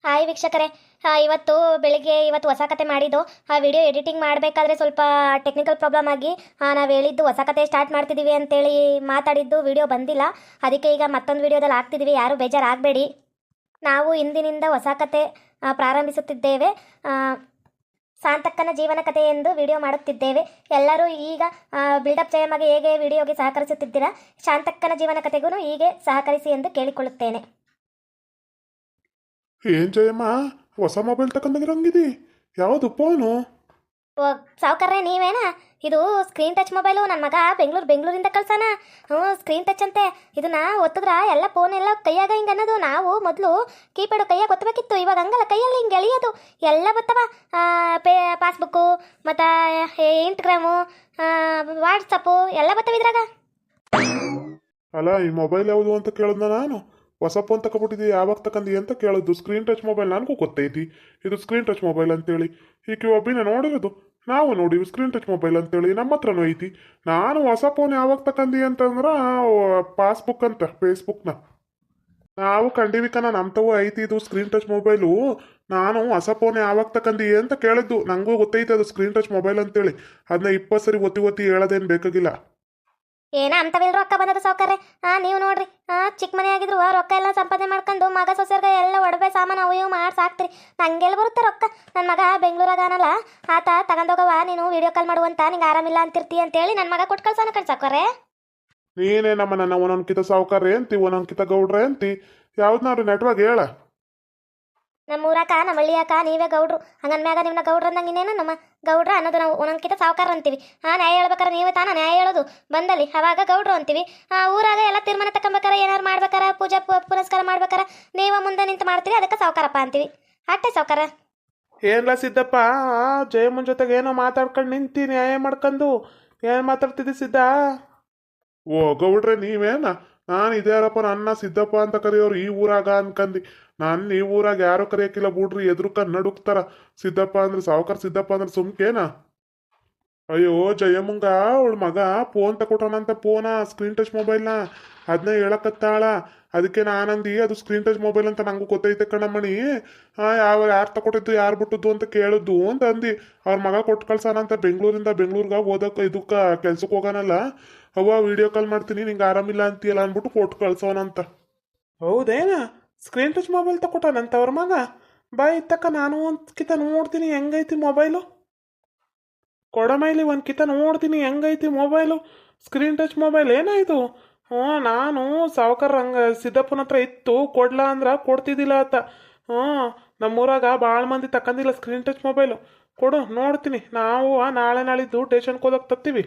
Hi ವೀಕ್ಷಕರೇ. ಇವತ್ತು ಹೊಸ ಕತೆ ಮಾಡಿದ್ದು. ಆ ವಿಡಿಯೋ ಎಡಿಟಿಂಗ್ ಮಾಡಬೇಕಾದ್ರೆ ಸ್ವಲ್ಪ ಟೆಕ್ನಿಕಲ್ ಪ್ರಾಬ್ಲಮ್ ಆಗಿ ನಾವು ಹೇಳಿದ್ದು ಹೊಸ ಕತೆ ಸ್ಟಾರ್ಟ್ ಮಾಡ್ತಿದ್ದೀವಿ ಅಂತೇಳಿ ಮಾತಾಡಿದ್ದು ವಿಡಿಯೋ ಬಂದಿಲ್ಲ. ಅದಕ್ಕೆ ಈಗ ಮತ್ತೊಂದು ವಿಡಿಯೋದಲ್ಲಿ ಹಾಕ್ತಿದ್ದೀವಿ, ಯಾರು ಬೇಜಾರಾಗಬೇಡಿ. ನಾವು ಇಂದಿನಿಂದ ಹೊಸ ಕತೆ ಪ್ರಾರಂಭಿಸುತ್ತಿದ್ದೇವೆ. ಸಾಂತಕ್ಕನ ಜೀವನ ಕಥೆ ಎಂದು ವಿಡಿಯೋ ಮಾಡುತ್ತಿದ್ದೇವೆ. ಎಲ್ಲರೂ ಈಗ ಬಿಲ್ಡಪ್ ಜಯಮ್ಮಗೆ ಹೇಗೆ ವಿಡಿಯೋಗೆ ಸಹಕರಿಸುತ್ತಿದ್ದೀರಾ, ಶಾಂತಕ್ಕನ ಜೀವನ ಕಥೆಗೂ ಹೀಗೆ ಸಹಕರಿಸಿ ಎಂದು ಕೇಳಿಕೊಳ್ಳುತ್ತೇನೆ. ಏನ್ ಜಯಮ್ಮ, ಹೊಸ ಮೊಬೈಲ್ ತಗೊಂಡಿರಂಗಿದಿ? ಯಾವುದು ಫೋನು? ಓ ಸಾವುಕಾರ್ರೆ, ನೀವೇನಾ? ಇದು ಸ್ಕ್ರೀನ್ ಟಚ್ ಮೊಬೈಲು. ನನ್ನ ಮಗ ಬೆಂಗಳೂರಿಂದ ಕಳ್ಸಾನ. ಸ್ಕ್ರೀನ್ ಟಚ್ ಅಂತೆ. ಇದನ್ನ ಒತ್ತಿದ್ರ ಎಲ್ಲ ಫೋನ್ ಎಲ್ಲ ಕೈಯಾಗ ಹಿಂಗೆ ಅನ್ನೋದು. ನಾವು ಮೊದಲು ಕೀಪ್ಯಾಡು ಕೈಯಾಗ ಒತ್ತಬೇಕಿತ್ತು, ಇವಾಗ ಹಂಗಲ್ಲ, ಕೈಯಲ್ಲಿ ಹಿಂಗೆ ಎಳಿಯೋದು. ಎಲ್ಲ ಬರ್ತವ, ಪಾಸ್ಬುಕ್ಕು ಮತ್ತು ಇನ್ಸ್ಟಾಗ್ರಾಮು, ವಾಟ್ಸಪ್ಪು ಎಲ್ಲ ಬರ್ತವೆ ಇದ್ರಾಗ. ಅಲ್ಲ, ಈ ಮೊಬೈಲ್ ಯಾವುದು ಅಂತ ಕೇಳಿದ್ನ ನಾನು. ಹೊಸ ಫೋನ್ ತಗೊಬಿಟ್ಟಿದ್ದಿ, ಯಾವಾಗ ತಗೊಂಡಿ ಅಂತ ಕೇಳಿದ್ದು. ಸ್ಕ್ರೀನ್ ಟಚ್ ಮೊಬೈಲ್ ನನಗೂ ಗೊತ್ತೈತಿ ಇದು ಸ್ಕ್ರೀನ್ ಟಚ್ ಮೊಬೈಲ್ ಅಂತೇಳಿ. ಈಗ ಒಬ್ಬಿನ ನೋಡಿರೋದು, ನಾವು ನೋಡಿವಿ ಸ್ಕ್ರೀನ್ ಟಚ್ ಮೊಬೈಲ್ ಅಂತೇಳಿ. ನಮ್ಮ ಹತ್ರನೂ ಐತಿ. ನಾನು ಹೊಸ ಫೋನ್ ಯಾವಾಗ ತಗೊಂಡಿ ಅಂತಂದ್ರೆ ಪಾಸ್ಬುಕ್ ಅಂತ ಫೇಸ್ಬುಕ್ನ ನಾವು ಕಂಡಿವಿಕನ. ನಮ್ಮ ತಗೋ ಐತಿ ಇದು ಸ್ಕ್ರೀನ್ ಟಚ್ ಮೊಬೈಲು. ನಾನು ಹೊಸ ಫೋನ್ ಯಾವಾಗ ತಗೊಂಡಿ ಅಂತ ಕೇಳಿದ್ದು. ನನಗೂ ಗೊತ್ತೈತೆ ಅದು ಸ್ಕ್ರೀನ್ ಟಚ್ ಮೊಬೈಲ್ ಅಂತೇಳಿ. ಅದನ್ನ 20 ಸರಿ ಒತ್ತಿ ಹೇಳೋದೇನು ಬೇಕಾಗಿಲ್ಲ. ಏನ ಅಂತವಿಲ್ ರೊಕ್ಕ ಬಂದದ ಸಾವುಕಾರ್ರೆ. ನೀವು ನೋಡ್ರಿ, ಚಿಕ್ಕ ಮನೆ ಆಗಿದ್ರು ರೊಕ್ಕ ಎಲ್ಲ ಸಂಪಾದನೆ ಮಾಡ್ಕೊಂಡು ಮಗ ಸೊಸೆರ್ಗೆ ಎಲ್ಲ ಒಡವೆ ಸಾಮಾನು ಅವು ಇವು ಮಾಡಿ ಸಾಕ್ತಿರಿ. ನಂಗೆಲ್ಲಿ ಬರುತ್ತೆ ರೊಕ್ಕ? ನನ್ನ ಮಗ ಬೆಂಗಳೂರಾಗನಲ್ಲ, ಆತ ತಗೊಂಡೋಗವ, ನೀನು ವಿಡಿಯೋ ಕಾಲ್ ಮಾಡುವಂತ ನಿಂಗೆ ಆರಾಮಿಲ್ಲ ಅಂತಿರ್ತಿ ಅಂತೇಳಿ ನನ್ನ ಮಗ ಕೊಟ್ಟು ಕಳ್ಸಾನ ಸಾವುಕಾರ್ರೆ. ನೀನೇ ನನ್ನ ಒಂದೊಂದ್ಕಿತ ಸಾವುಕಾರ್ರೆ ಅಂತಿ, ಒಂದೊಂದ್ಕಿತ ಗೌಡ್ರೆ ಅಂತಿ. ಯಾವ್ದನ್ನಾರು ನೆಟ್ವಾಗ ಹೇಳ. ನಮ್ಮ ಊರಾಕ, ನಮ್ಮ ಹಳ್ಳಿಯಾಕ ನೀವೇ ಗೌಡ್ರು. ಹಂಗನ್ ಮ್ಯಾಗ ನಿಮ್ಮನ್ನ ಗೌಡ್ರ ಅಂದಂಗೆ ಇನ್ನೇನು ನಮ್ಮ ಗೌಡ್ರ ಅನ್ನೋದು. ನಾವು ಒಂದೊಂದ್ಕಿತ ಸಾವುಕಾರ ಅಂತೀವಿ. ನ್ಯಾಯ ಹೇಳ್ಬೇಕಾರೆ ನೀವೇ ತಾನ ನ್ಯಾಯ ಹೇಳೋದು ಬಂದಲ್ಲಿ, ಅವಾಗ ಗೌಡ್ರು ಅಂತೀವಿ. ಊರಾಗ ಎಲ್ಲ ತೀರ್ಮಾನ ತಗೊಂಬೇಕಾರೆ, ಏನಾರು ಮಾಡ್ಬೇಕಾರ, ಪೂಜೆ ಪುನಸ್ಕಾರ ಮಾಡ್ಬೇಕಾರ ನೀವ ಮುಂದೆ ನಿಂತು ಮಾಡ್ತೀವಿ, ಅದಕ್ಕೆ ಸಾವುಕಾರಪ್ಪ ಅಂತೀವಿ. ಅಷ್ಟೇ ಸಾವುಕಾರ. ಏನ್ಲ ಸಿದ್ದಪ್ಪ, ಜಯಮ್ಮನ ಜೊತೆಗೆ ಏನೋ ಮಾತಾಡ್ಕೊಂಡು ನಿಂತಿ, ನ್ಯಾಯ ಮಾಡ್ಕೊಂಡು ಏನು ಮಾತಾಡ್ತಿದ್ದಿ ಸಿದ್ದ? ಓ ಗೌಡ್ರೆ, ನೀವೇನ? ನಾನು ಇದ್ಯಾರಪ್ಪ ನನ್ನ ಸಿದ್ದಪ್ಪ ಅಂತ ಕರೆಯೋರು ಈ ಊರಾಗ ಅನ್ಕಂದು. ನನ್ನ ಈ ಊರಾಗ ಯಾರೋ ಕರೆಯಕ್ಕಿಲ್ಲ ಬಿಡ್ರಿ, ಎದುರುಕ ನಡುಕ್ತಾರ. ಸಿದ್ದಪ್ಪ ಅಂದ್ರೆ ಸಾವುಕಾರ, ಸಿದ್ದಪ್ಪ ಅಂದ್ರೆ ಸುಮ್ಕೇನ? ಅಯ್ಯೋ ಜಯಮ್ಮಂಗ ಅವಳ ಮಗ ಫೋನ್ ತಕೊಟ್ಟಾನಂತ, ಫೋನ ಸ್ಕ್ರೀನ್ ಟಚ್ ಮೊಬೈಲ್ನ. ಅದನ್ನ ಹೇಳಕತ್ತಾಳ. ಅದಕ್ಕೆ ನಾನಂದು ಅದು ಸ್ಕ್ರೀನ್ ಟಚ್ ಮೊಬೈಲ್ ಅಂತ ನಂಗೂ ಗೊತ್ತೈತೆ ಕಣಮ್ಮಣಿ. ಯಾರು ತಕೊಟ್ಟಿದ್ದು, ಯಾರು ಬಿಟ್ಟದ್ದು ಅಂತ ಕೇಳಿದ್ದು ಅಂತ ಅಂದು. ಅವ್ರ ಮಗ ಕೊಟ್ಟು ಕಳ್ಸಾನಂತ ಬೆಂಗಳೂರಿಗೆ ಓದಕ್ಕೆ, ಇದಕ್ಕೆ ಕೆಲ್ಸಕ್ಕೆ ಹೋಗಾನಲ್ಲ. ವಿಡಿಯೋ ಕಾಲ್ ಮಾಡ್ತೀನಿ, ನಿಂಗೆ ಆರಾಮಿಲ್ಲ ಅಂತೀಯಲ್ಲ ಅಂದ್ಬಿಟ್ಟು ಕೊಟ್ಟು ಕಳ್ಸೋನಂತ. ಹೌದೇನ? ಸ್ಕ್ರೀನ್ ಟಚ್ ಮೊಬೈಲ್ ತಕೊಟ್ಟಾನಂತ ಅವ್ರ ಮಗ? ಬಾಯ್ ತಕ್ಕ, ನಾನು ಒಂದು ಕಿತ ನೋಡ್ತೀನಿ ಹೆಂಗೈತಿ ಮೊಬೈಲು. ಕೊಡಮೈಲಿ ಒಂದು ಕಿತ ನೋಡ್ತೀನಿ ಹೆಂಗೈತಿ ಮೊಬೈಲು. ಸ್ಕ್ರೀನ್ ಟಚ್ ಮೊಬೈಲ್ ಏನಾಯ್ತು? ನಾನು ಸಾವುಕಾರ ಹಂಗೆ ಸಿದ್ದಪ್ಪನ ಹತ್ರ ಇತ್ತು, ಕೊಡ್ಲಾ ಅಂದ್ರೆ ಕೊಡ್ತಿದ್ದಿಲ್ಲ ಆತ. ನಮ್ಮೂರಾಗ ಭಾಳ ಮಂದಿ ತಕ್ಕಂದಿಲ್ಲ ಸ್ಕ್ರೀನ್ ಟಚ್ ಮೊಬೈಲು. ಕೊಡು ನೋಡ್ತೀನಿ. ನಾವು ನಾಳೆ ನಾಳಿದ್ದು ಟೇಷನ್ಗೆ ಹೋದಕ್ಕೆ ತತ್ತೀವಿ.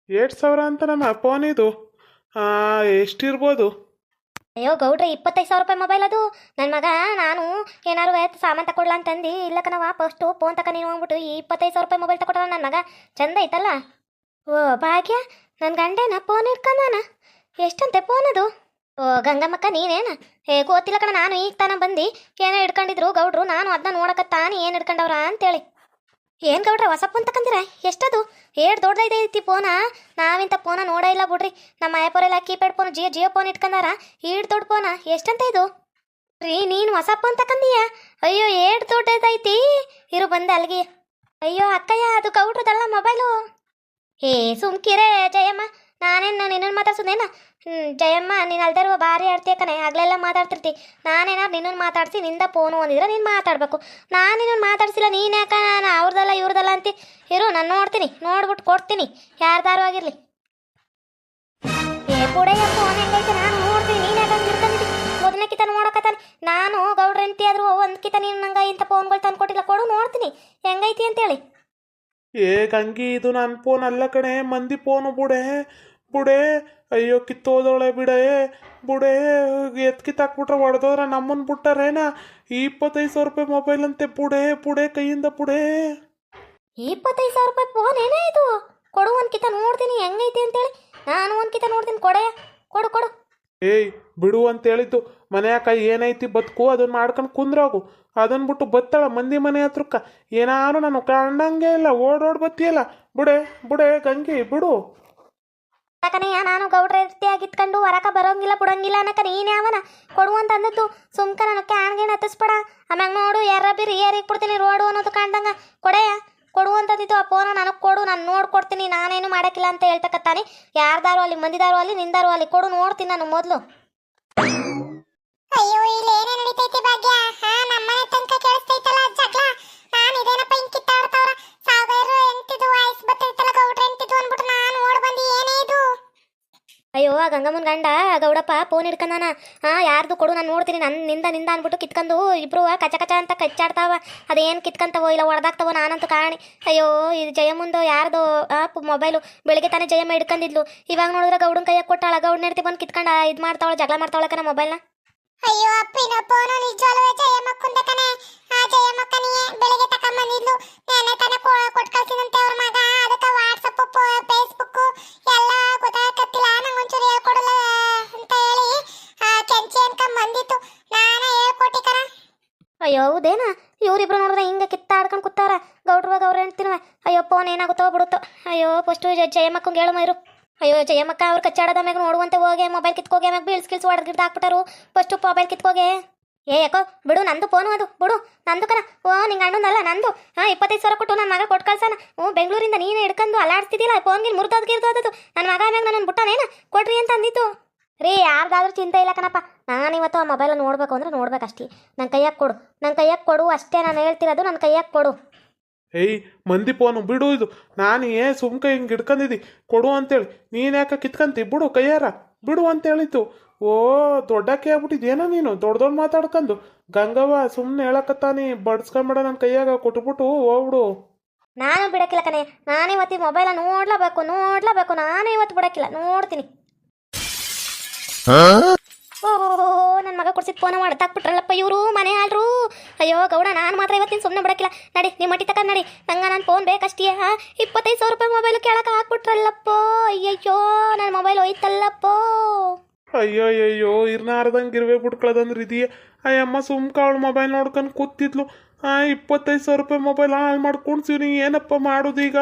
8,000 ಅಂತ ನಮ್ಮ ಫೋನ್ ಇದು. ಎಷ್ಟಿರ್ಬೋದು? ಅಯ್ಯೋ ಗೌಡ್ರೆ, 25,000 ರೂಪಾಯಿ ಮೊಬೈಲ್ ಅದು. ನನ್ನ ಮಗ ನಾನು ಏನಾರು ಸಾಮಾನು ತಗೊಳ್ಳ ಅಂತಂದು, ಇಲ್ಲಕನವ ಫಸ್ಟು ಫೋನ್ ತಕ ನೀವು ಅಂದ್ಬಿಟ್ಟು 25,000 ರೂಪಾಯಿ ಮೊಬೈಲ್ ತಗೊಟ್ಟ ನನ್ನ ಮಗ. ಚಂದ ಐತಲ್ಲ. ಓ ಭಾಗ್ಯ, ನನ್ನ ಗಂಡೇನ ಫೋನ್ ಇಟ್ಕೊಂಡಾನ. ಎಷ್ಟಂತೆ ಫೋನ್ ಅದು? ಓ ಗಂಗಮ್ಮಕ್ಕ, ನೀನೇನ? ಗೊತ್ತಿಲ್ಲ ಕಣ, ನಾನು ಈಗ ತಾನ ಬಂದು ಏನೋ ಹಿಡ್ಕೊಂಡಿದ್ರು ಗೌಡ್ರು. ನಾನು ಅದನ್ನ ನೋಡಕತ್ತಾನಿ ಏನು ಹಿಡ್ಕೊಂಡವ್ರ ಅಂತೇಳಿ. ಏನು ಗೌಡ್ರೆ, ಹೊಸ ಫೋನ್ ತಕಂದಿರ? ಎಷ್ಟದು? ದೊಡ್ಡದೈತಿ ಫೋನ. ನಾವಿಂಥ ಫೋನ ನೋಡ ಇಲ್ಲ ಬಿಡ್ರಿ. ನಮ್ಮ ಅಯ್ಯಪ್ಪರೆಲ್ಲ ಕೀಪ್ಯಾಡ್ ಫೋನ್, ಜಿಯೋ ಫೋನ್ ಇಟ್ಕೊಂಡಾರ. ದೊಡ್ಡ ಫೋನ ಎಷ್ಟಂತ ಇದು? ರೀ, ನೀನು ಹೊಸ ಫೋನ್ ತಕಂದೀಯ? ಅಯ್ಯೋ ದೊಡ್ಡದೈತಿ. ಇರು ಬಂದೆ ಅಲ್ಲಿಗೆ. ಅಯ್ಯೋ ಅಕ್ಕಯ್ಯ, ಅದು ಗೌಡ್ರದಲ್ಲ ಮೊಬೈಲು. ಸುಮ್ಕಿರೇ ಜಯಮ್ಮ, ನಾನೇನು ನಿನ್ನನ್ನು ಮಾತಾಡ್ಸೋದೇನ? ಜಯಮ್ಮ, ನೀನು ಅಲ್ದಿರುವ ಭಾರಿ ಆಡ್ತೀಯ ಕಣೆ. ಆಗ್ಲೆಲ್ಲ ಮಾತಾಡ್ತಿರ್ತಿ. ನಾನೇನಾರು ನಿನ್ನನ್ನು ಮಾತಾಡ್ಸಿ ನಿಂದ ಫೋನು ಅಂದಿದ್ರೆ ನೀನು ಮಾತಾಡಬೇಕು. ನಾನು ನಿನ್ನನ್ನು ಮಾತಾಡ್ಸಿಲ್ಲ, ನೀನು ಯಾಕೆ ನಾನು ಅವ್ರದಲ್ಲ ಇವ್ರದಲ್ಲ ಅಂತಿ? ಇರು, ನಾನು ನೋಡ್ತೀನಿ, ನೋಡ್ಬಿಟ್ಟು ಕೊಡ್ತೀನಿ, ಯಾರ್ದಾರು ಆಗಿರಲಿ. ಪುಡೆಯ ಫೋನ್ ಹೆಂಗೈತೆ ನಾನು ನೋಡ್ತೀನಿ. ನೀನು ಯಾಕೆ ಹಿಡ್ಕೊಂಡಿದ್ದಿ? ಮೊದಲನೇ ಕಿತ ನೋಡಕತ್ತಾನೆ. ನಾನು ಗೌಡ್ರ ಹೆಂಡತಿ ಆದರೂ ಒಂದು ಕಿತ ನೀನು ನಂಗೆ ಇಂಥ ಫೋನ್ಗಳು ತಂದು ಕೊಟ್ಟಿಲ್ಲ. ಕೊಡು ನೋಡ್ತೀನಿ ಹೆಂಗೈತಿ ಅಂತೇಳಿ. ಗಂಗಿ, ಇದು ನನ್ನ ಫೋನ್ ಅಲ್ಲ ಕಣೆ, ಮಂದಿ ಫೋನು. ಬುಡೆ ಅಯ್ಯೋ ಕಿತ್ತೋದವಳೆ ಬಿಡೆ. ಬುಡೆ ಕಿತ್ತಾಕ್ಬಿಟ್ರೆ ಹೊಡೆದೋದ್ರ ನಮ್ಮನ್ನು ಬಿಟ್ಟಾರೇನ? 25,000 ರೂಪಾಯಿ ಮೊಬೈಲ್ ಅಂತೆ. ಬುಡೆ ಕೈಯಿಂದ ಬುಡೆ. 25,000 ರೂಪಾಯಿ ಫೋನ್ ಏನೇ ಇದು? ಕೊಡು, ಒಂದು ಕಿತ ನೋಡ್ತೀನಿ ಹೆಂಗೈತಿ ಅಂತೇಳಿ. ನಾನು ಒಂದು ಕಿತ ನೋಡ್ತೀನಿ. ಕೊಡೆಯ, ಕೊಡು. ಬಿಡು ಅಂತ ಹೇಳಿದ್ದು. ಮನೆಯಾಕ ಏನೈತಿ ಬದುಕು, ಅದನ್ನ ಮಾಡ್ಕೊಂಡು ಕುಂದ್ರೋಗು. ಅದನ್ನ ಬಿಟ್ಟು ಬತ್ತಾಳ ಮಂದಿ ಮನೆ ಹತ್ರಕ್ಕ. ಏನಾರು ನಾನು ಕಂಡಂಗೆ ಇಲ್ಲ, ಓಡೋಡ್ ಬತ್ತಿಯಲ್ಲ. ಬುಡೆ ಗಂಗಿ, ಬಿಡು. ಯಾಕನೆಯ ನಾನು ಗೌಡ್ರ ರೀತಿಯಾಗಿ ಇಟ್ಕೊಂಡು ಹೊರಕ ಬರೋಂಗಿಲ್ಲ ಬಿಡೋಂಗಿಲ್ಲ ಅನ್ನಕ ನೀನು ಯಾವನ ಕೊಡುವಂತ ಅಂದದ್ದು ಸುಮ್ಕ ನಾನು ಕ್ಯಾನ್ಗೇನು ಹತ್ತಿಸ್ಬೇಡ. ಆಮ್ಯಾಗ ನೋಡು ಯಾರ ಬಿರಿ ಏರಿಗೆ ಬಿಡ್ತೀನಿ ರೋಡು ಅನ್ನೋದು ಕಾಣ್ದಂಗ ಕೊಡೆಯ ಕೊಡುವಂಥದ್ದಿತ್ತು. ಆ ಫೋನ ನನಗೆ ಕೊಡು, ನಾನು ನೋಡ್ಕೊಡ್ತೀನಿ, ನಾನೇನು ಮಾಡೋಕ್ಕಿಲ್ಲ ಅಂತ ಹೇಳ್ತಕ್ಕತ್ತಾನೆ. ಯಾರ್ದಾರು ಅಲ್ಲಿ ಮಂದಿದಾರು ಅಲ್ಲಿ ನಿಂದಾರು ಅಲ್ಲಿ ಕೊಡು, ನೋಡ್ತೀನಿ ನಾನು ಮೊದಲು. ಅಯ್ಯೋ ಇಲ್ಲಿ ಏನೇ ನಡೀತೈತಿ ಭಾಗ್ಯ? ನಮ್ಮನೆ ತನಕ ಕೇಳಿಸ್ತೈತಲ್ಲ ಜಗಳ. ನಾನು ಇದೇನಪ್ಪ ಹಿಂಗ್ ಕಿತ್ತಾಡ್ತಾವ್ರ? ಸಾಗರ ಎಂತಿದು ವಾಯ್ಸ್ ಬರ್ತೈತಲ್ಲ ಗೌಡ್ರ ಎಂತಿದು ಅಂದ್ಬಿಟ್ಟು ನಾನು ಓಡ್ ಬಂದಿ. ಏನೇ ಇದು? ಅಯ್ಯೋ ಆ ಗಂಗಮ್ಮನ ಗಂಡ ಗೌಡಪ್ಪ ಫೋನ್ ಹಿಡ್ಕಂದಾನ. ಯಾರ್ದು ಕೊಡು ನಾನು ನೋಡ್ತೀನಿ, ನಿಂದ ಅಂದ್ಬಿಟ್ಟು ಕಿತ್ಕೊಂಡು ಇಬ್ರು ಕಚ ಕಚ ಅಂತ ಕಚ್ಚಾಡ್ತಾವ. ಅದೇನು ಕಿತ್ಕಂತವೋ ಇಲ್ಲ ಹೊಡೆದಾಗ್ತವೋ ನಾನಂತೂ ಕಾಣಿ. ಅಯ್ಯೋ ಇದು ಜಯಮ್ಮಂದು ಯಾರ್ದು ಮೊಬೈಲು. ಬೆಳಿಗ್ಗೆ ತಾನೇ ಜಯಮ್ಮ ಹಿಡ್ಕೊಂಡಿದ್ಲು, ಇವಾಗ ನೋಡಿದ್ರೆ ಗೌಡನ ಕೈಯಾಗ ಕೊಟ್ಟಾಳ. ಗೌಡನ ಹೆಡ್ತಿ ಬಂದು ಕಿತ್ಕೊಂಡ ಇದು ಮಾಡ್ತಾವಳ, ಜಗಳ ಮಾಡ್ತಾವಳಕನ ಮೊಬೈಲ್ನ. ಅಯ್ಯೋ ಅಪ್ಪಿನ ಫೋನು ನಿಜವಾಗ್ಲೂ ಜಯಮ್ಮಕ್ಕಂದ ಕಣೆ. ಆ ಜಯಮ್ಮಕ್ಕನಿಗೆ ಬೆಳಿಗ್ಗೆ ತಕೊಂಬಂದಿದ್ಲು. ನೆನೆ ತಾನೇ ಕೊಟ್ಟು ಕಳ್ಸಿದಂತೆ ಅವ್ರ ಮಗ. ಅದಕ್ಕೆ ವಾಟ್ಸಪ್ ಫೇಸ್ಬುಕ್ ಎಲ್ಲ ಗೊತ್ತಾಗತ್ತಿಲ್ಲ. ನಂಗೊಂಚೂರು ಹೇಳ್ಕೊಡಲ್ಲ ಅಂತ ಹೇಳಿ ಕೆಂಚಿ ಅನ್ಕೊಂಡ್ ಬಂದಿತ್ತು. ನಾನೇ ಹೇಳ್ಕೊಟ್ಟಿ ಕಣ. ಅಯ್ಯೋ ಹೌದೇನಾ? ಇವರಿಬ್ರು ನೋಡಿದ್ರೆ ಹಿಂಗೆ ಕಿತ್ತಾಡ್ಕೊಂಡು ಕೂತಾರ ಗೌಡ್ರವಾಗ ಅವ್ರು ಹೇಳ್ತೀನವ. ಅಯ್ಯೋ ಫೋನ್ ಏನಾಗುತ್ತೋ ಬಿಡುತ್ತೋ. ಅಯ್ಯೋ ಫಸ್ಟು ಜಯಮ್ಮಕ್ಕಂಗೆ ಹೇಳು ಮೈರು. ಅಯ್ಯೋ ಜಯಮ್ಮಕ್ಕ ಅವ್ರು ಕಚ್ಚಾಡೋದ ಮ್ಯಾಗ ನೋಡುವಂತೆ ಹೋಗಿ ಮೊಬೈಲ್ ಕಿತ್ಕೋಗೆ ಮ್ಯಾಗ ಬೀಳ್ಸ್ ಹೊಡೆದ್ ಹಾಕ್ಬಿಟ್ಟಾರು. First mobile ಕಿತ್ಕೋಗೆ. ಯಾಕೋ ಬಿಡು, ನಂದು ಫೋನು ಅದು ಬಿಡು, ನಂದು ಕಣ. ನಿಂಗೆ ಅಣ್ಣನಲ್ಲ ನಂದು. 25,000 ಕೊಟ್ಟು ನನ್ನ ಮಗ ಕೊಟ್ಟು ಕಳ್ಸಾನ. ಬೆಂಗಳೂರಿಂದ ನೀನು ಹಿಡ್ಕೊಂಡು ಅಲ್ಲಾಡ್ತಿದ್ದಿಲ್ಲ, ಫೋನ್ಗೆ ಮುರಿದೋದು ನನ್ನ ಮಗ ಮ್ಯಾಗ ನನ್ನ ಬಿಟ್ಟಾನೇನ ಕೊಡ್ರಿ ಅಂತ ಅಂದಿತ್ತು ರೀ. ಯಾರ್ದಾದ್ರೂ ಚಿಂತೆ ಇಲ್ಲ ಕಣಪ್ಪ. ನಾನಿವತ್ತು ಆ ಮೊಬೈಲ್ ನೋಡ್ಬೇಕು ಅಂದ್ರೆ ನೋಡ್ಬೇಕಷ್ಟೇ. ನನ್ನ ಕೈಯಾಗ ಕೊಡು ಅಷ್ಟೇ ನಾನು ಹೇಳ್ತಿರೋದು. ನನ್ನ ಕೈಯಾಗ ಕೊಡು. ಏಯ್ ಮಂದಿ ಫೋನು ಬಿಡು, ಇದು ನಾನು ಸುಮ್ಕ ಹಿಂಗೆ ಹಿಡ್ಕೊಂಡಿದ್ದಿ ಕೊಡು ಅಂತೇಳಿ. ನೀನು ಯಾಕೆ ಕಿತ್ಕಂತಿ? ಬಿಡು ಕೈಯಾರ ಬಿಡು ಅಂತ ಹೇಳಿತ್ತು. ದೊಡ್ಡಕ್ಕೆ ಆಗ್ಬಿಟ್ಟಿದ್ಯೇನ ನೀನು? ದೊಡ್ಡ ಮಾತಾಡ್ಕೊಂಡು. ಗಂಗವ್ವ ಸುಮ್ಮನೆ ಹೇಳಕತ್ತಾನಿ, ಬಡ್ಸ್ಕೊಂಬೇಡ ನನ್ನ ಕೈಯಾಗ ಕೊಟ್ಬಿಟ್ಟು ಹೋಗ್ಬಿಡು. ನಾನು ಬಿಡಕ್ಕಿಲ್ಲ ಕಣೆ. ನಾನಿವತ್ತು ಈ ಮೊಬೈಲ ನೋಡ್ಲೇಬೇಕು. ನಾನು ಇವತ್ತು ಬಿಡಕ್ಕಿಲ್ಲ, ನೋಡ್ತೀನಿ. ಓಹೋ ನನ್ನ ಮಗ ಕೊಡ್ಸಿದ್ ಫೋನ ಹೊಡೆದಾಕ್ಬಿಟ್ರಲ್ಲಪ್ಪ ಇವರು ಮನೆ ಆಳ್ರು. ಅಯ್ಯೋ ಗೌಡ, ನಾನು ಮಾತ್ರ ಇವತ್ತಿನ ಸುಮ್ಮನೆ ಬಿಡಕ್ಕಿಲ್ಲ. ನಡಿ ನಿಮ್ಮ ಮಟ್ಟಿ ತಗೊಂಡು ನಡಿ. ನಂಗೆ ನನ್ನ ಫೋನ್ ಬೇಕಷ್ಟೇ. 25,000 ರೂಪಾಯಿ ಮೊಬೈಲ್ ಕೇಳಕ್ಕೆ ಹಾಕ್ಬಿಟ್ರಲ್ಲಪ್ಪೋ. ಅಯ್ಯಯ್ಯೋ ನನ್ನ ಮೊಬೈಲ್ ಹೋಯ್ತಲ್ಲಪ್ಪೋ. ಅಯ್ಯೋ ಇರ್ನಾರ್ದಂಗೆ ಇರ್ವೇ ಬಿಟ್ಕೊಳ್ಳೋದಂದ್ರೆ ಇದೆಯೇ? ಅಯ್ಯಮ್ಮ ಸುಮ್ಕ ಅವಳು ಮೊಬೈಲ್ ನೋಡ್ಕೊಂಡು ಕೂತಿದ್ಲು. 25,000 ರೂಪಾಯಿ ಮೊಬೈಲ್ ಹಾಳು ಮಾಡ್ಕೊಂಡ್ಸಿವ್ನಿ. ಏನಪ್ಪ ಮಾಡೋದೀಗ?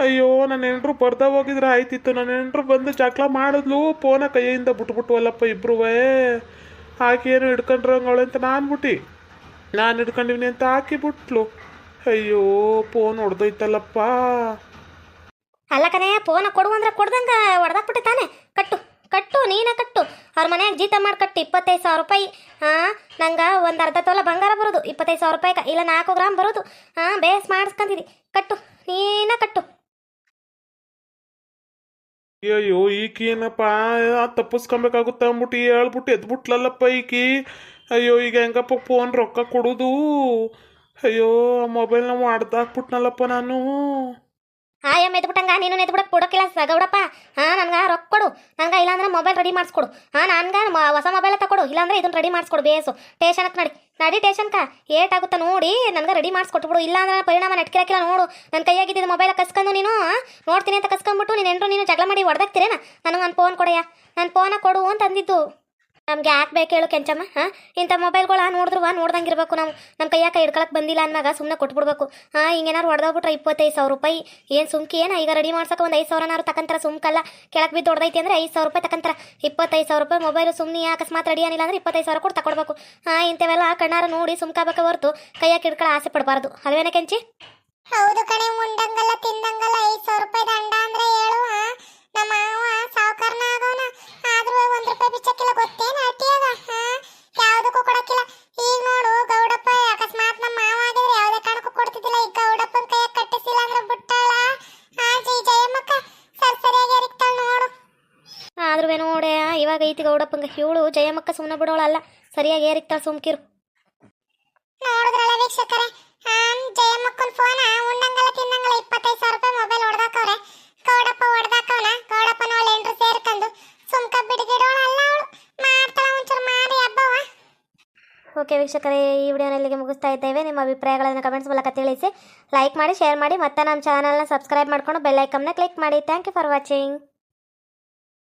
ಅಯ್ಯೋ ನನ್ನ ಹೆಂಡ್ರು ಬರ್ದ ಹೋಗಿದ್ರೆ ಆಯ್ತಿತ್ತು. ನನ್ನ ಹೆಂಡ್ರು ಬಂದು ಜಗಳ ಮಾಡಿದ್ಲು. ಫೋನ ಕೈಯಿಂದ ಬಿಟ್ಬಿಟ್ವಲ್ಲಪ್ಪ ಇಬ್ರುವೇ. ಆಕೆಯನ್ನು ಹಿಡ್ಕೊಂಡ್ರಂಗವಳೆ ಅಂತ ನಾನು ಹಿಡ್ಕೊಂಡಿವ್ನಿ ಅಂತ ಹಾಕಿ ಬಿಟ್ಲು. ಅಯ್ಯೋ ಫೋನ್ ಹೊಡೆದೋಯ್ತಲ್ಲಪ್ಪ. ಅಲ್ಲ ಕಣೆ, ಫೋನ ಕೊಡು ಅಂದ್ರೆ ಕೊಡ್ದಂಗ ಹೊಡೆದಾಕ್ಬಿಟ್ಟೆ ತಾನೆ. ಕಟ್ಟು ನೀನೇ ಕಟ್ಟು. ಅವ್ರ ಮನ್ಯಾಗ ಜೀತ ಮಾಡಿ ಕಟ್ಟು 25,000 ರೂಪಾಯಿ. ನಂಗೆ ಒಂದು ಅರ್ಧ ತೊಲ ಬಂಗಾರ ಬರೋದು 25,000 ರೂಪಾಯಿಗೆ, ಇಲ್ಲ 4 ಗ್ರಾಮ್ ಬರೋದು. ಬೇಸ್ ಮಾಡಿಸ್ಕೊಂತಿದ್ದಿ. ಕಟ್ಟು, ನೀನೇ ಕಟ್ಟು. ಅಯ್ಯೋ ಈಕೇನಪ್ಪ ತಪ್ಪಿಸ್ಕೊಬೇಕಾಗುತ್ತೆ ಅಂದ್ಬಿಟ್ಟು ಹೇಳ್ಬಿಟ್ಟು ಎದ್ಬಿಟ್ಲಲ್ಲಪ್ಪ ಈಕಿ. ಅಯ್ಯೋ ಈಗ ಹೆಂಗಪ್ಪ ಫೋನ್ ರೊಕ್ಕ ಕೊಡೋದು? ಅಯ್ಯೋ ಮೊಬೈಲ್ನ ಹೊಡ್ದಾಕ್ಬಿಟ್ನಲ್ಲಪ್ಪ ನಾನು. ಎದ್ಬಿಟ್ಟಂಗ ನೀನು ಎದ್ಬಿಡಕ್ಕೆ ಕೊಡೋಕ್ಕಿಲ್ಲ ಗೌಡಪ್ಪ. ನನ್ಗೆ ರೊಕ್ಕ ಕೊಡು. ನಂಗೆ ಇಲ್ಲಾಂದ್ರೆ ಮೊಬೈಲ್ ರೆಡಿ ಮಾಡಿಸ್ಕೊಡು. ನನ್ಗೆ ಹೊಸ ಮೊಬೈಲ್ ತಗೊಡು, ಇಲ್ಲಾಂದ್ರೆ ಇದನ್ನ ರೆಡಿ ಮಾಡಿಸ್ಕೊಡು. ಬೇಸು ಟೇಷನ್ಗೆ ನಡಿ ಟೇಷನ್ಕ ಏಟಾಗುತ್ತಾ ನೋಡಿ ನನಗೆ ರೆಡಿ ಮಾಡಿಸ್ಕೊಟ್ಬಿಡು. ಇಲ್ಲಾಂದ್ರೆ ಪರಿಣಾಮ ನೆಟ್ಕಿರಕ್ಕಿಲ್ಲ ನೋಡು. ನನ್ನ ಕೈಯಾಗಿದ್ದ ಮೊಬೈಲ್ ಕಸ್ಕೊಂಡು ನೀನು ನೋಡ್ತೀನಿ ಅಂತ ಕಸ್ಕೊಂಡ್ಬಿಟ್ಟು ನೀನು ಜಗಳ ಮಾಡಿ ಹೊಡೆದಾಕ್ತಿರೇನ. ನನಗೆ ನನ್ನ ಫೋನ್ ಕೊಡೆಯ, ನನ್ನ ಫೋನ ಕೊಡು ಅಂತ ಅಂದಿದ್ದು. ನಮ್ಗೆ ಯಾಕೆ ಬೇಕು ಹೇಳು ಕೆಂಚಮ್ಮ? ಇಂಥ ಮೊಬೈಲ್ಗಳ ನೋಡ್ದಂಗಿರ್ಬೇಕು ನಾವು. ನಮ್ಮ ಕೈಯಾಕ ಹಿಡ್ಕೊಳಕ್ಕೆ ಬಂದಿಲ್ಲ ಅನ್ನಾಗ ಸುಮ್ಮನೆ ಕೊಟ್ಬಿಡ್ಬೇಕು. ಹಿಂಗೇನಾರು ಹೊಡೆದೋಗ್ಬಿಟ್ರೆ 25,000 ರೂಪಾಯಿ ಏನು ಸುಮ್ಕಿ ಏನ? ಈಗ ರೆಡಿ ಮಾಡ್ಸಕ್ಕೆ ಒಂದು 5,000 ತಕ್ಕಂತಾರ. ಸುಮ್ಕಲ್ಲ, ಕೆಳಕ್ಕೆ ಬಿದ್ದು ಹೊಡೆದೈತಿ ಅಂದರೆ 5,000 ರೂಪಾಯಿ ತಕ್ಕಂತಾರ. 25,000 ರೂಪಾಯಿ ಮೊಬೈಲು ಸುಮ್ಮನೆ ಅಕಸ್ಮಾತ್ ರೆಡಿ ಏನಿಲ್ಲ ಅಂದ್ರೆ 25,000 ಕೊಟ್ಟು ತಗೊಡ್ಬೇಕು. ಇಂಥವೆಲ್ಲ ಕಣ್ಣಾರ ನೋಡಿ ಸುಮ್ಕಾಬೇಕು ಹೊರತು ಕೈಯಾಕ ಹಿಡ್ಕೊಳ್ಳೋ ಆಸೆ ಪಡಬಾರ್ದು. ಅಲ್ವೇನ ಕೆಂಚಿ? ಹೌದು ಕಣೆ, ಉಂಡಂಗಲ್ಲ ತಿಂದಂಗಲ್ಲ 5,000 ರೂಪಾಯಿ ದಂಡ ಅಂದ್ರೆ ಹೇಳು. ನಮ್ಮ ಮಾವ ಸಾವುಕಾರನ ಆಗೋನ, ಆದ್ರೂ 1 ರೂಪಾಯಿ ಬಿಚ್ಚಕ್ಕಿಲ್ಲ. ಗೊತ್ತೇನು ಅಟ್ಟಿಯಾಗ? ಯಾವ್ದಕ್ಕೂ ಕೊಡಕ್ಕಿಲ್ಲ. ಈಗ ನೋಡು ಗೌಡಪ್ಪ ಅಕಸ್ಮಾತ್ ನಮ್ಮ ಮಾವ ಆಗಿದ್ರೆ ಯಾವ್ದೇ ಕಾರಣಕ್ಕೂ ಕೊಡ್ತಿದ್ದಿಲ್ಲ. ಈಗ ಗೌಡಪ್ಪನ ಕೈಯಾಗ ಕಟ್ಟಿಸಿಲ್ಲ ಅಂದ್ರೆ ಬಿಟ್ಟಾಳ. ಜಯಮ್ಮಕ್ಕ ಸರಿಯಾಗಿ ಎರಿಕ್ತಾಳ ನೋಡು. ಆದ್ರೂ ನೋಡೆ ಇವಾಗ ಐತಿ ಗೌಡಪ್ಪಂಗ. ಇವಳು ಜಯಮ್ಮಕ್ಕ ಸುಮ್ಮನೆ ಬಿಡೋಳಲ್ಲ, ಸರಿಯಾಗಿ ಏರಿಕ್ತಾಳ. ಸುಮ್ಕಿರು. ನೋಡಿದ್ರಲ್ಲ ವೀಕ್ಷಕರೇ, ಜಯಮ್ಮಕ್ಕನ ಫೋನ ಉಂಡಂಗಲ್ಲ ತಿಂದಂಗಲ್ಲ 25,000 ರೂಪಾಯಿ ಮೊಬೈಲ್ ಹೊಡೆದಾಕವ್ರೆ. ಗೌಡಪ್ಪ ಹೊಡೆದಾಕವನ. ಗೌಡಪ್ಪನ ಅವಳು ಎಂಟ್ರು ಸೇರ್ಕೊಂಡು ಸುಮ್ಕ ಬಿಡಿಗಿಡೋಳಲ್ಲ ಅವಳು. ಮಾಡ್ತಾಳ ಒಂಚೂರು ಮಾಡಿ ಹಬ್ಬವ. ಓಕೆ ವೀಕ್ಷಕರೇ, ಈ ವಿಡಿಯೋನ ಇಲ್ಲಿಗೆ ಮುಗಿಸ್ತಾ ಇದ್ದೇವೆ. ನಿಮ್ಮ ಅಭಿಪ್ರಾಯಗಳನ್ನು ಕಮೆಂಟ್ಸ್ ಮೂಲಕ ತಿಳಿಸಿ. ಲೈಕ್ ಮಾಡಿ, ಶೇರ್ ಮಾಡಿ, ಮತ್ತೆ ನಮ್ಮ ಚಾನಲ್ನ ಸಬ್ಸ್ಕ್ರೈಬ್ ಮಾಡ್ಕೊಂಡು ಬೆಲ್ ಐಕನ್ನ ಕ್ಲಿಕ್ ಮಾಡಿ. Thank you for watching.